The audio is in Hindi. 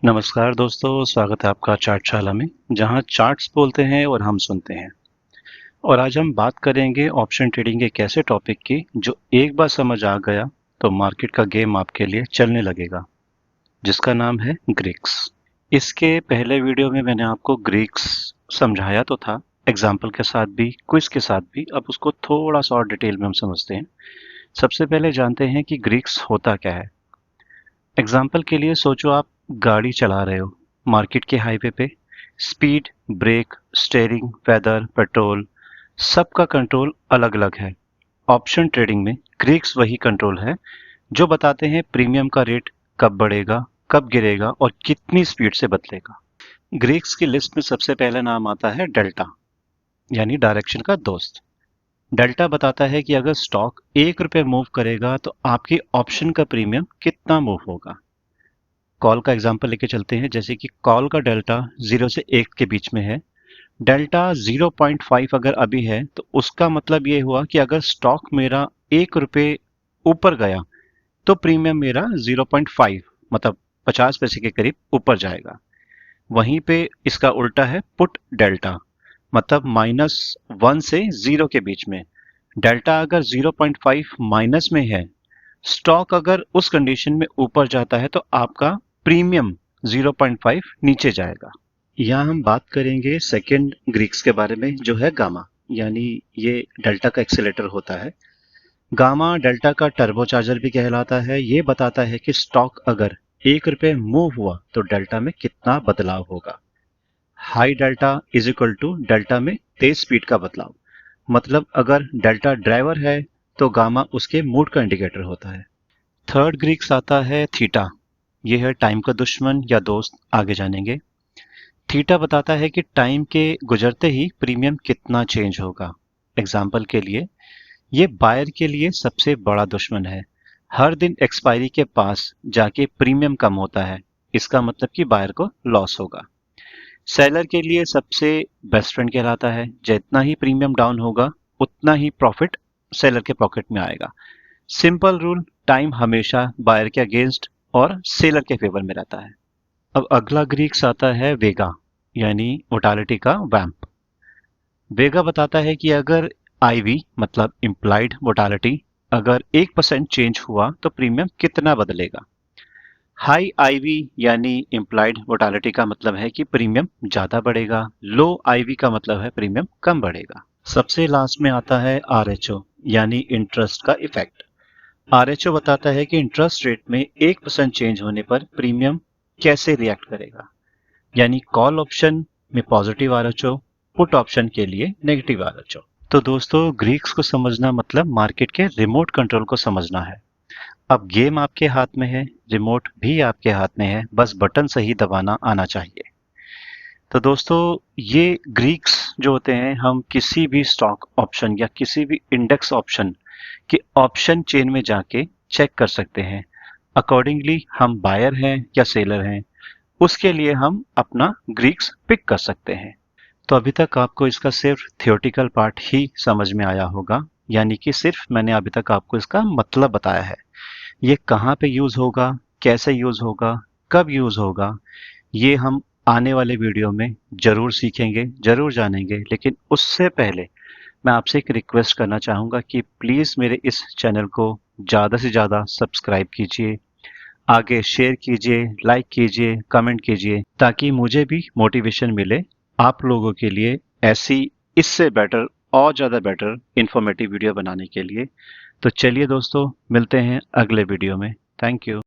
नमस्कार दोस्तों, स्वागत है आपका चार्टशाला में, जहां चार्ट्स बोलते हैं और हम सुनते हैं। और आज हम बात करेंगे ऑप्शन ट्रेडिंग के एक ऐसे टॉपिक की जो एक बार समझ आ गया तो मार्केट का गेम आपके लिए चलने लगेगा, जिसका नाम है ग्रीक्स। इसके पहले वीडियो में मैंने आपको ग्रीक्स समझाया तो था, एग्जाम्पल के साथ भी, क्विज के साथ भी। अब उसको थोड़ा सा और डिटेल में हम समझते हैं। सबसे पहले जानते हैं कि ग्रीक्स होता क्या है। एग्जाम्पल के लिए सोचो, आप गाड़ी चला रहे हो मार्केट के हाईवे पे। Speed, brake, steering, weather, petrol, सबका कंट्रोल अलग अलग है। ऑप्शन ट्रेडिंग में ग्रीक्स वही कंट्रोल है जो बताते हैं प्रीमियम का रेट कब बढ़ेगा, कब गिरेगा और कितनी स्पीड से बदलेगा। ग्रीक्स की लिस्ट में सबसे पहला नाम आता है डेल्टा, यानी डायरेक्शन का दोस्त। डेल्टा बताता है कि अगर स्टॉक ₹1 मूव करेगा तो आपकी ऑप्शन का प्रीमियम कितना मूव होगा। कॉल का एग्जांपल लेके चलते हैं, जैसे कि कॉल का डेल्टा 0 से 1 के बीच में है। डेल्टा 0.5 अगर अभी है तो उसका मतलब ये हुआ कि अगर स्टॉक मेरा ₹1 ऊपर गया तो प्रीमियम मेरा 0.5 मतलब 50 पैसे के करीब ऊपर जाएगा। वहीं पे इसका उल्टा है पुट डेल्टा, मतलब -1 से 0 के बीच में। डेल्टा अगर 0.5 माइनस में है, स्टॉक अगर उस कंडीशन में ऊपर जाता है तो आपका प्रीमियम 0.5 नीचे जाएगा। यहाँ हम बात करेंगे सेकेंड ग्रीक्स के बारे में, जो है गामा, यानी ये डेल्टा का एक्सेलेटर होता है। गामा डेल्टा का टर्बोचार्जर भी कहलाता है। ये बताता है कि स्टॉक अगर ₹1 मूव हुआ तो डेल्टा में कितना बदलाव होगा। High delta is equal to delta में तेज स्पीड का बदलाव, मतलब अगर डेल्टा ड्राइवर है तो गामा उसके मूड का इंडिकेटर होता है। थर्ड ग्रीक्स आता है थीटा। यह है टाइम का दुश्मन या दोस्त, आगे जानेंगे। थीटा बताता है कि टाइम के गुजरते ही प्रीमियम कितना चेंज होगा। एग्जाम्पल के लिए, ये बायर के लिए सबसे बड़ा दुश्मन है। हर दिन एक्सपायरी के पास जाके प्रीमियम कम होता है, इसका मतलब कि बायर को लॉस होगा। सेलर के लिए सबसे बेस्ट फ्रेंड कहलाता है। जितना ही प्रीमियम डाउन होगा उतना ही प्रॉफिट सेलर के पॉकेट में आएगा। सिंपल रूल, टाइम हमेशा बायर के अगेंस्ट और सेलर के फेवर में रहता है। अब अगला ग्रीक्स आता है वेगा, यानी वोटालिटी का वैम्प। वेगा बताता है कि अगर आईवी मतलब इम्प्लाइड वोटालिटी अगर 1% चेंज हुआ तो प्रीमियम कितना बदलेगा। हाई आईवी यानी इम्प्लाइड वोटालिटी का मतलब है कि प्रीमियम ज्यादा बढ़ेगा। लो आईवी का मतलब है प्रीमियम कम बढ़ेगा। सबसे लास्ट में आता है आरएचओ, यानी इंटरेस्ट का इफेक्ट। आरएचओ बताता है कि इंटरेस्ट रेट में 1% चेंज होने पर प्रीमियम कैसे रिएक्ट करेगा। यानी कॉल ऑप्शन में पॉजिटिव आरएचओ, पुट ऑप्शन के लिए नेगेटिव आरएचओ। तो दोस्तों, ग्रीक्स को समझना मतलब मार्केट के रिमोट कंट्रोल को समझना है। अब गेम आपके हाथ में है, रिमोट भी आपके हाथ में है, बस बटन सही दबाना आना चाहिए। तो दोस्तों, ये ग्रीक्स जो होते हैं, हम किसी भी स्टॉक ऑप्शन या किसी भी इंडेक्स ऑप्शन के ऑप्शन चेन में जाके चेक कर सकते हैं। अकॉर्डिंगली हम बायर हैं या सेलर हैं, उसके लिए हम अपना ग्रीक्स पिक कर सकते हैं। तो अभी तक आपको इसका सिर्फ थियोरटिकल पार्ट ही समझ में आया होगा, यानी कि सिर्फ मैंने अभी तक आपको इसका मतलब बताया है। ये कहाँ पे यूज होगा, कैसे यूज होगा, कब यूज होगा, ये हम आने वाले वीडियो में जरूर सीखेंगे, जरूर जानेंगे। लेकिन उससे पहले मैं आपसे एक रिक्वेस्ट करना चाहूंगा कि प्लीज मेरे इस चैनल को ज्यादा से ज्यादा सब्सक्राइब कीजिए, आगे शेयर कीजिए, लाइक कीजिए, कमेंट कीजिए, ताकि मुझे भी मोटिवेशन मिले आप लोगों के लिए ऐसी, इससे बेटर और ज्यादा बेटर इंफॉर्मेटिव वीडियो बनाने के लिए। तो चलिए दोस्तों, मिलते हैं अगले वीडियो में। Thank you.